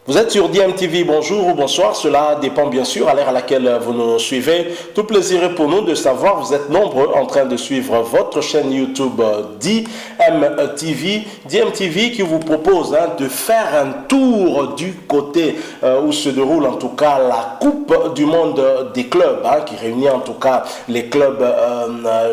Vous êtes sur DMTV, bonjour ou bonsoir, cela dépend bien sûr à l'heure à laquelle vous nous suivez. Tout plaisir est pour nous de savoir, vous êtes nombreux en train de suivre votre chaîne YouTube DMTV. DMTV qui vous propose de faire un tour du côté où se déroule en tout cas la Coupe du Monde des clubs, qui réunit en tout cas les clubs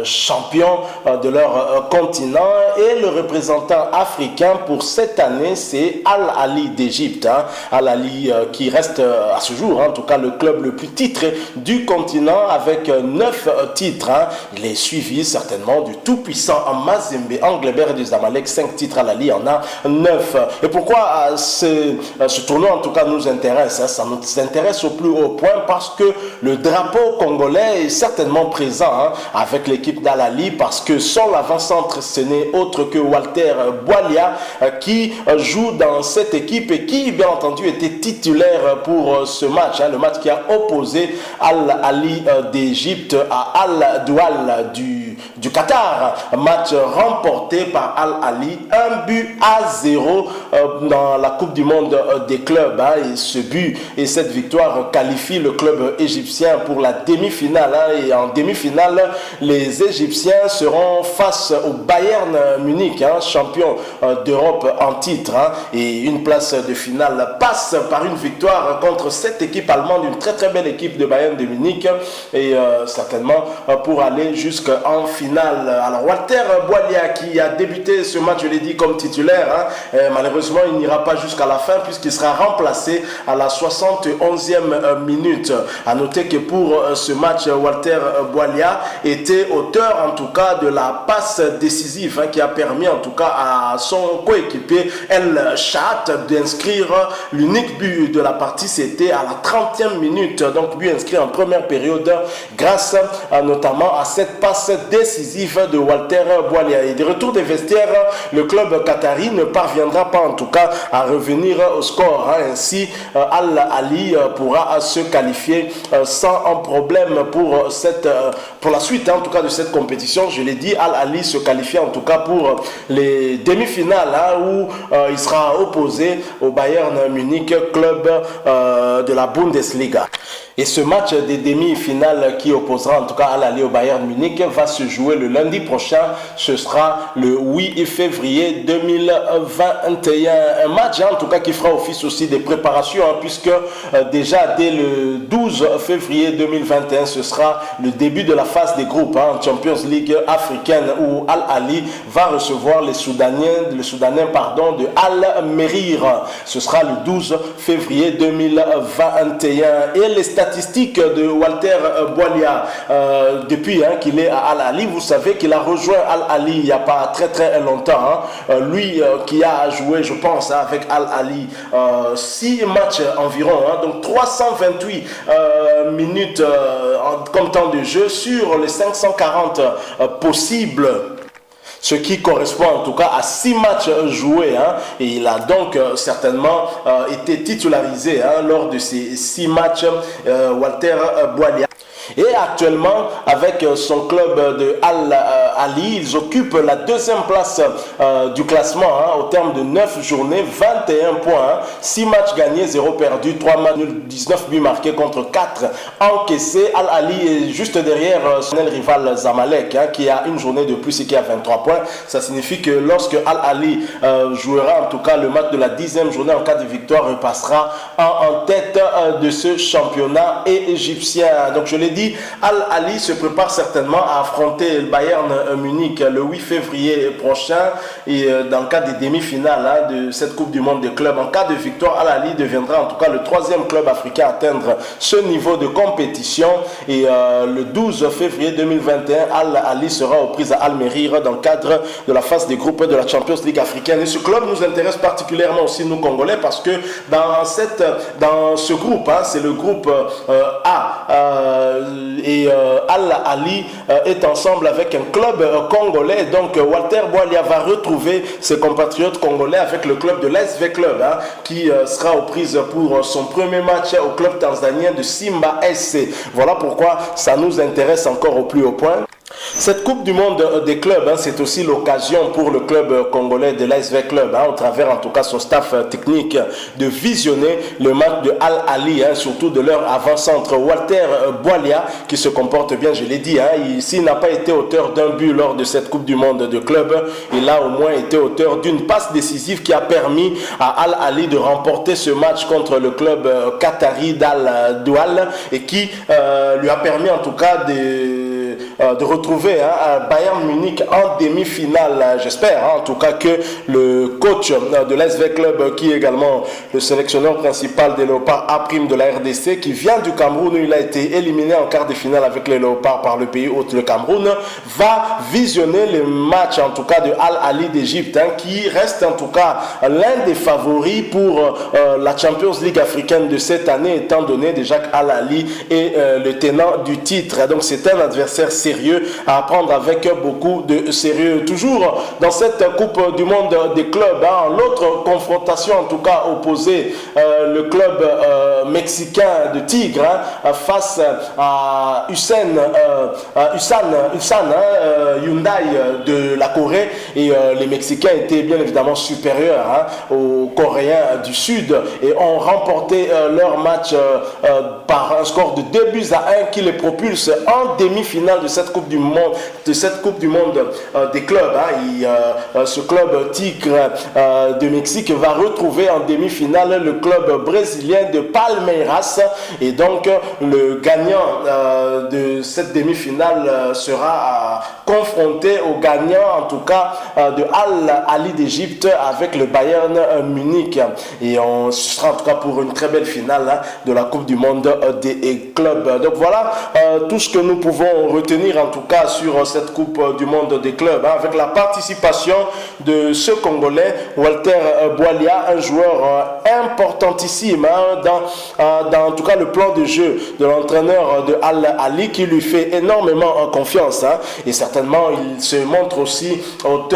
champions de leur continent. Et le représentant africain pour cette année, c'est Al Ahly d'Égypte. Al Ahly qui reste à ce jour, en tout cas le club le plus titré du continent avec 9 titres. Il est suivi certainement du tout-puissant Mazembe, Anglebert et du Zamalek, 5 titres. Al Ahly en a 9. Et pourquoi ce tournoi en tout cas nous intéresse? Ça nous intéresse au plus haut point parce que le drapeau congolais est certainement présent avec l'équipe d'Al Ahly, parce que son avant-centre ce n'est autre que Walter Boualia qui joue dans cette équipe et qui bien entendu était titulaire pour ce match, le match qui a opposé Al Ahly d'Égypte à Al Doual du Qatar. Match remporté par Al Ahly, 1-0 dans la Coupe du Monde des clubs. Et ce but et cette victoire qualifient le club égyptien pour la demi-finale. Et en demi-finale, les Égyptiens seront face au Bayern Munich, champion d'Europe en titre. Et une place de finale passe par une victoire contre cette équipe allemande, une très belle équipe de Bayern de Munich, et certainement pour aller jusqu'en finale. Alors Walter Boualia qui a débuté ce match, je l'ai dit, comme titulaire, malheureusement il n'ira pas jusqu'à la fin puisqu'il sera remplacé à la 71e minute. A noter que pour ce match, Walter Boualia était auteur en tout cas de la passe décisive qui a permis en tout cas à son coéquipier El Chat d'inscrire l'unique but de la partie. C'était à la 30e minute, donc but inscrit en première période grâce notamment à cette passe décisive de Walter Boualia. Et de retour des vestiaires, le club qatari ne parviendra pas en tout cas à revenir au score. Ainsi, Al Ahly pourra se qualifier sans problème pour la suite en tout cas de cette compétition. Je l'ai dit, Al Ahly se qualifie en tout cas pour les demi-finales où il sera opposé au Bayern Munich, club de la Bundesliga. Et ce match des demi-finales qui opposera en tout cas Al Ahly au Bayern Munich va se jouer le lundi prochain. Ce sera le 8 février 2021. Un match en tout cas qui fera office aussi des préparations, puisque déjà dès le 12 février 2021, ce sera le début de la phase des groupes en Champions League africaine, où Al Ahly va recevoir le Soudanais de Al Merir. Ce sera le 12 février 2021. Et les statistiques de Walter Boualia depuis qu'il est à Al Ahly, vous savez qu'il a rejoint Al Ahly il n'y a pas très longtemps. Lui qui a joué, je pense, avec Al Ahly 6 matchs environ, donc 328 minutes comme temps de jeu sur les 540 possibles, ce qui correspond en tout cas à 6 matchs joués. Et il a donc certainement été titularisé lors de ces 6 matchs, Walter Boualia. Et actuellement, avec son club de Al Ahly, ils occupent la 2e place du classement au terme de 9 journées, 21 points, 6 matchs gagnés, 0 perdus, 3 matchs nuls, 19 buts marqués contre 4 encaissés. Al Ahly est juste derrière son rival Zamalek qui a une journée de plus et qui a 23 points. Ça signifie que lorsque Al Ahly jouera en tout cas le match de la 10e journée, en cas de victoire, repassera en tête de ce championnat égyptien. Donc je l'ai dit, Al Ahly se prépare certainement à affronter le Bayern Munich le 8 février prochain, et dans le cas des demi-finales de cette Coupe du Monde des clubs, en cas de victoire, Al Ahly deviendra en tout cas le 3e club africain à atteindre ce niveau de compétition. Et le 12 février 2021, Al Ahly sera aux prises à Al Merir dans le cadre de la phase des groupes de la Champions League africaine. Et ce club nous intéresse particulièrement aussi, nous Congolais, parce que dans ce groupe, c'est le groupe A, et Al Ahly est ensemble avec un club congolais. Donc Walter Boualia va retrouver ses compatriotes congolais avec le club de l'SV Club qui sera aux prises pour son premier match au club tanzanien de Simba SC. Voilà pourquoi ça nous intéresse encore au plus haut point. Cette Coupe du Monde des clubs, c'est aussi l'occasion pour le club congolais de l'ASV Club, au travers en tout cas son staff technique, de visionner le match de Al-Ali, surtout de leur avant-centre Walter Boilia, qui se comporte bien, je l'ai dit. S'il n'a pas été auteur d'un but lors de cette Coupe du Monde de club, il a au moins été auteur d'une passe décisive qui a permis à Al-Ali de remporter ce match contre le club qatari d'Al-Doual et qui lui a permis en tout cas de retrouver Bayern Munich en demi-finale. J'espère en tout cas que le coach de l'ASV Club, qui est également le sélectionneur principal des Léopards A' de la RDC, qui vient du Cameroun, il a été éliminé en quart de finale avec les Léopards par le pays hôte, le Cameroun, va visionner les matchs en tout cas de Al-Ali d'Égypte, qui reste en tout cas l'un des favoris pour la Champions League africaine de cette année, étant donné déjà qu'Al-Ali est le tenant du titre. Donc c'est un adversaire sérieux à prendre avec beaucoup de sérieux. Toujours dans cette Coupe du Monde des clubs, l'autre confrontation en tout cas opposée, le club mexicain de Tigre face à Hyundai de la Corée, et les Mexicains étaient bien évidemment supérieurs aux Coréens du Sud et ont remporté leur match par un score de 2-1 qui les propulse en demi-finale de cette Coupe du Monde, des clubs. Ce club Tigre de Mexique va retrouver en demi-finale le club brésilien de Palmeiras, et donc le gagnant de cette demi-finale sera confronté au gagnant en tout cas de Al-Ali d'Égypte avec le Bayern Munich, et on sera en tout cas pour une très belle finale de la Coupe du Monde des clubs. Donc voilà tout ce que nous pouvons retenir en tout cas sur cette Coupe du Monde des clubs, avec la participation de ce Congolais Walter Boilia, un joueur importantissime dans en tout cas le plan de jeu de l'entraîneur de Al-Ali, qui lui fait énormément confiance, et certainement il se montre aussi en tout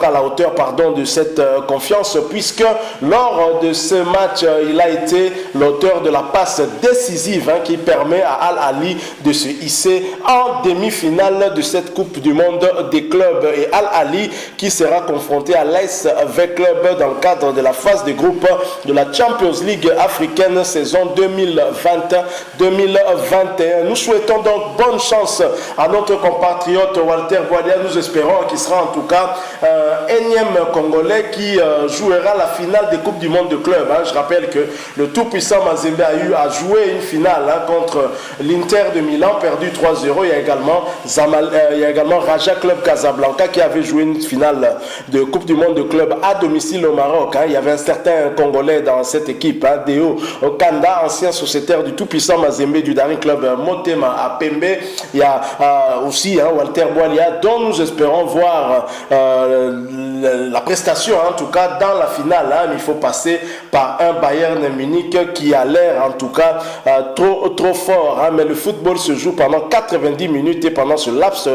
cas à la hauteur de cette confiance, puisque lors de ce match il a été l'auteur de la passe décisive qui permet à Al-Ali de se hisser en demi-finale de cette Coupe du Monde des clubs, et Al-Ali qui sera confronté à l'ASV Club dans le cadre de la phase de groupe de la Champions League africaine saison 2020-2021. Nous souhaitons donc bonne chance à notre compatriote Walter Boilia. Nous espérons qu'il sera en tout cas énième Congolais qui jouera la finale des Coupes du Monde de club. Je rappelle que le tout-puissant Mazembe a joué une finale contre l'Inter de Milan, perdu 3-0. Il y a également Raja Club Casablanca qui avait joué une finale de Coupe du Monde de club à domicile au Maroc. Il y avait un certain Congolais dans cette équipe, Deo Kanda, ancien sociétaire du tout-puissant Mazembe du dernier club Motema à Pembe. Il y a aussi Walter Boilia, dont nous espérons voir la prestation en tout cas dans la finale. Il faut passer par un Bayern Munich qui a l'air en tout cas trop fort, mais le football se joue pendant 90 minutes, et pendant ce laps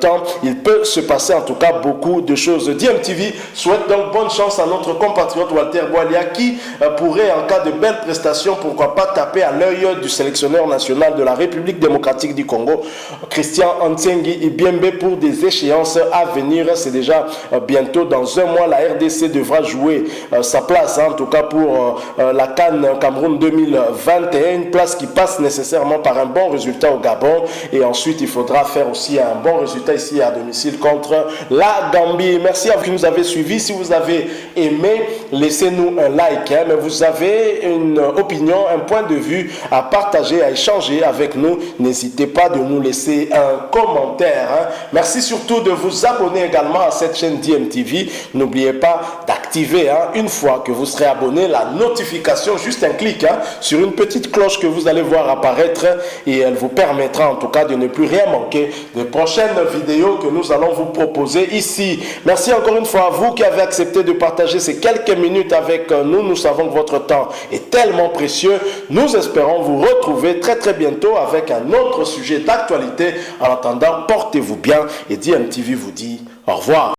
temps il peut se passer en tout cas beaucoup de choses. DMTV souhaite donc bonne chance à notre compatriote Walter Boilia, qui pourrait, en cas de belle prestation, pourquoi pas taper à l'œil du sélectionneur national de la République démocratique du Congo, Christian Antsengi Ibiembe, pour des échéances à venir. C'est déjà bientôt dans un mois. La RDC devra jouer sa place, en tout cas pour la CAN Cameroun 2021, une place qui passe nécessairement par un bon résultat au Gabon, et ensuite il faudra faire aussi un bon résultat ici à domicile contre la Gambie. Merci à vous qui nous avez suivis. Si vous avez aimé, laissez-nous un like, mais vous avez une opinion, un point de vue à partager, à échanger avec nous, n'hésitez pas de nous laisser un commentaire. Merci surtout de vous abonner également à cette chaîne DMTV. N'oubliez pas d'activer, une fois que vous serez abonné, la notification, juste un clic sur une petite cloche que vous allez voir apparaître, et elle vous permettra en tout cas de ne plus rien manquer des prochaines vidéos que nous allons vous proposer ici. Merci encore une fois à vous qui avez accepté de partager ces quelques minutes avec nous. Nous savons que votre temps est tellement précieux. Nous espérons vous retrouver très bientôt avec un autre sujet d'actualité. En attendant, portez-vous bien, et DMTV vous dit au revoir.